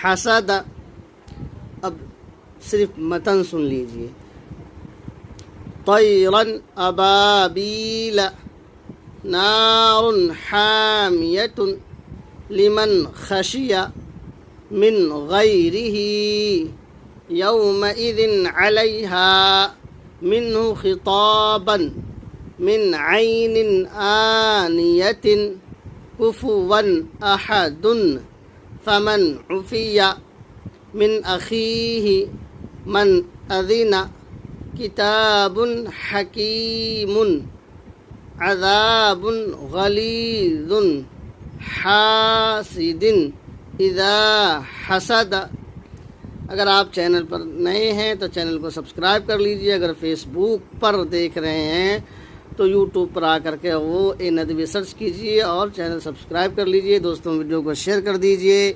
حسد. اب صرف متن سن لیجئے. طیرا ابابیل نار حامیۃ لمن خشی من غیرہ یومئذ علیہا منہ خطابا من عین آنیۃ کفوا احد فمن عفی من اخیہ من اذن کتاب حکیم عذاب غلیظ حاسد اذا حسد. اگر آپ چینل پر نئے ہیں تو چینل کو سبسکرائب کر لیجئے. اگر فیس بک پر دیکھ رہے ہیں تو یوٹیوب پر آ کر کے وہ ندوی سرچ کیجئے اور چینل سبسکرائب کر لیجئے. دوستوں ویڈیو کو شیئر کر دیجئے.